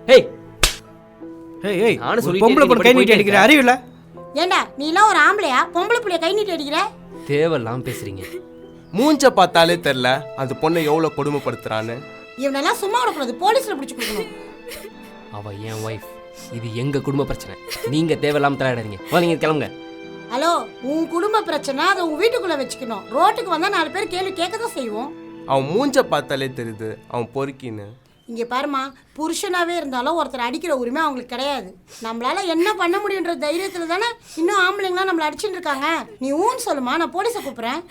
Hey ஏய் ஏய் நானும் ஒரு சொல்லிட்டே பொம்பளை பொண்ணு கை நீட்டி அடிக்கிற அறிவு இல்ல? ஏண்டா நீ எல்லாம் ஒரு ஆம்பளையா பொம்பளை புள்ளைய கை நீட்டி அடிக்கிற? தேவையில்லாம பேசுறீங்க. மூஞ்ச பார்த்தாலே தெரியல அந்த பொண்ணை எவ்வளவு கொடுமைப்படுத்துறான்னு. இவனெல்லாம் சும்மா விடக்கூடாது, போலீஸ்ல பிடிச்சு கொடுக்கணும். அவ என் ஒய்ஃப், இது எங்க குடும்ப பிரச்சனை. நீங்க தேவையில்லாம தலையிடாதீங்க. நீங்க கிளம்புங்க. ஹலோ, உன் குடும்ப பிரச்சனை அதை உன் வீட்டுக்குள்ள வச்சுக்கணும். ரோட்டுக்கு வந்தா 4 பேர் கேள்வி கேட்கதான் செய்வோம். அவன் மூஞ்ச பார்த்தாலே தெரியுது அவன் பொறுக்கின்னு. இங்க பாருமா, புருஷனாவே இருந்தாலும் ஒருத்தர் அடிக்கிற உரிமை அவங்களுக்கு கிடையாது. நம்மளால என்ன பண்ண முடியுன்ற தைரியத்துல தானே இன்னும் ஆம்பளைங்களாம் நம்மள அடிச்சுட்டு இருக்காங்க. நீ ஊன்னு சொல்லுமா, நான் போலீஸை கூப்பிடுறேன்.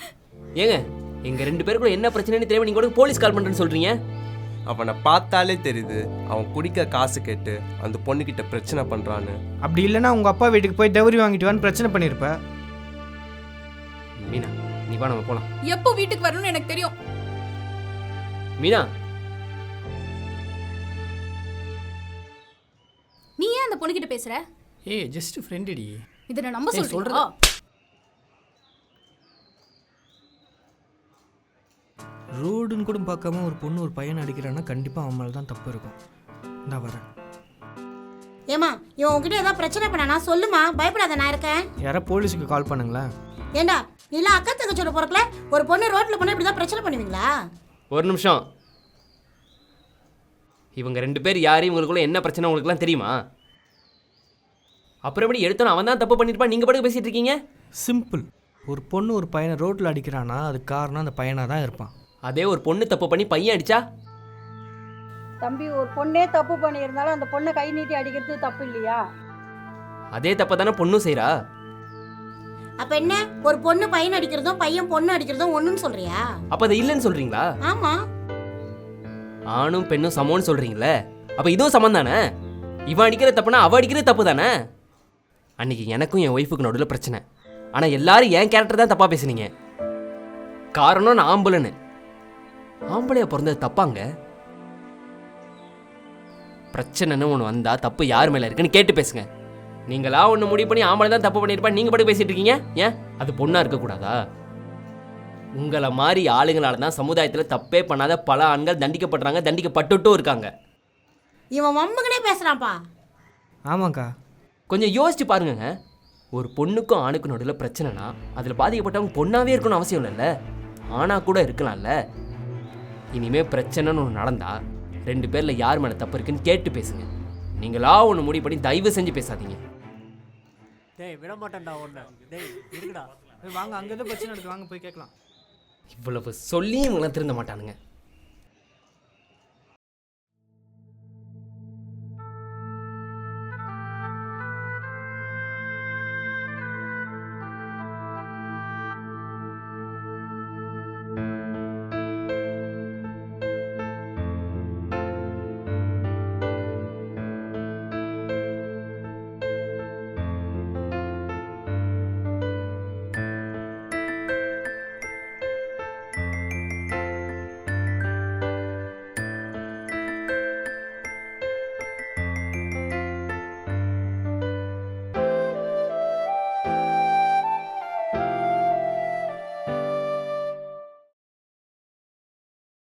ஏங்க எங்க 2 பேருக்குள்ள என்ன பிரச்சனைன்னு தெரியாம நீங்க கூட போலீஸ் கால் பண்றேன்னு சொல்றீங்க. அவனை பார்த்தாலே தெரியுது அவன் குடிக்க காசு கேட்டு அந்த பொண்ணுகிட்ட பிரச்சனை பண்றான்னு. அப்படி இல்லைன்னா உங்க அப்பா வீட்டுக்கு போய் தவறி வாங்கிட்டு வான்னு பிரச்சனை பண்ணிருப்ப. மீனா நீ வா, நம்ம போலாம். எப்போ வீட்டுக்கு வரணும்னு எனக்கு தெரியும். மீனா, நீ ஏன் அந்த பொண்ணுகிட்ட பேசுற? ஏய் ஜஸ்ட் ஃப்ரெண்டுடி. இதை நான் நம்ப சொல்றேன். ரோடுன்னு கூட பார்க்காம ஒரு பொண்ணு ஒரு பையனை அடிக்கிறான்னா கண்டிப்பா அவன் மேல தான் தப்பு இருக்கும். இந்தா வரேன். ஏமா, இவன் உங்ககிட்ட ஏதாவது பிரச்சனை பண்ணானா சொல்லுமா, பயப்படாத, நான் இருக்கேன். யாரா போலீஸுக்கு கால் பண்ணுங்களேன். ஏண்டா நீ எல்லாம் அக்கா தங்கச்சோட பொறுக்கல, ஒரு பொண்ணு ரோட்ல போனா இப்படிதான் பிரச்சனை பண்ணுவீங்களா? ஒரு நிமிஷம். இவங்க 2 பேர் யாரு, இவங்களுக்குள்ள என்ன பிரச்சனை உங்களுக்குலாம் தெரியுமா? அப்புறம் எப்படி எடுத்தோம் அவன் தான் தப்பு பண்ணிருப்பான், நீங்க பாட்டுக்கு பேசிட்டு இருக்கீங்க. சிம்பிள். ஒரு பொண்ணு ஒரு பையனை ரோட்டில் அடிக்கிறான்னா அது காரணம் அந்த பையனாக தான் இருப்பான். அதே ஒரு பொண்ணு தப்பு பண்ணி பையன் அடிச்சா? தம்பி, ஒரு பொண்ணே தப்பு பண்ணியிருந்தாலும் அந்த பொண்ணை கை நீட்டி அடிக்கிறது தப்பு இல்லையா? அதே தப்ப தானே பொண்ணும் செய்றா. அப்ப என்ன, ஒரு பொண்ணு பையன் அடிக்கிறதும் பையன் பொண்ணு அடிக்கிறதும் ஒண்ணுன்னு சொல்றியா? அப்ப அது இல்லைன்னு சொல்றீங்களா? ஆமா. ஆணும் பெண்ணும் சமம்னு சொல்றீங்களே, அப்ப இதுவும் சமம் தானே? இவன் அடிக்கிற தப்புனா அவ அடிக்கிறது தப்பு தானே? அன்னைக்கு எனக்கும் என் ஒய்ஃபுக்கு நடுவில் பிரச்சனை. ஆனா எல்லாரும் என் கேரக்டர் தான் தப்பா பேசுனீங்க. காரணம் நான் ஆம்பளைன்னு. ஆம்பளையா பிறந்தது தப்பாங்க? பிரச்சனைன்னு ஒன்று வந்தா தப்பு யார் மேல இருக்குன்னு கேட்டு பேசுங்க. நீங்களா ஒன்று முடிவு பண்ணி ஆம்பளை தான் தப்பு பண்ணியிருப்பா நீங்க பாட்டு பேசிட்டு இருக்கீங்க. ஏன் அது பொண்ணா இருக்கக்கூடாதா? உங்களை மாதிரி ஆளுங்களால தான் சமுதாயத்தில் தப்பே பண்ணாத பல ஆண்கள் தண்டிக்கப்படுறாங்க, தண்டிக்கப்பட்டுட்டும் இருக்காங்க. இவன் வம்புக்குனே பேசுறான்ப்பா. ஆமாக்கா. கொஞ்சம் யோசிச்சு பாருங்க. ஒரு பொண்ணுக்கும் ஆணுக்கும் நடுவில் பிரச்சனைனா அதில் பாதிக்கப்பட்டவங்க பொண்ணாவே இருக்கணும்னு அவசியம் இல்லைல்ல, ஆனா கூட இருக்கலாம்ல. இனிமே பிரச்சனைன்னு ஒன்று நடந்தா 2 பேரில் யார் மேலே தப்பு இருக்குன்னு கேட்டு பேசுங்க. நீங்களா ஒன்று முடிவு பண்ணி தயவு செஞ்சு பேசாதீங்க. டேய் விட மாட்டேன்டா ஒன்று. டேய் இருக்குடா. வாங்க, அங்கே எதுவும் பிரச்சனை இருக்கு, வாங்க போய் கேட்கலாம். இவ்வளவு சொல்லியும் இவங்களாம் திருந்த மாட்டானுங்க.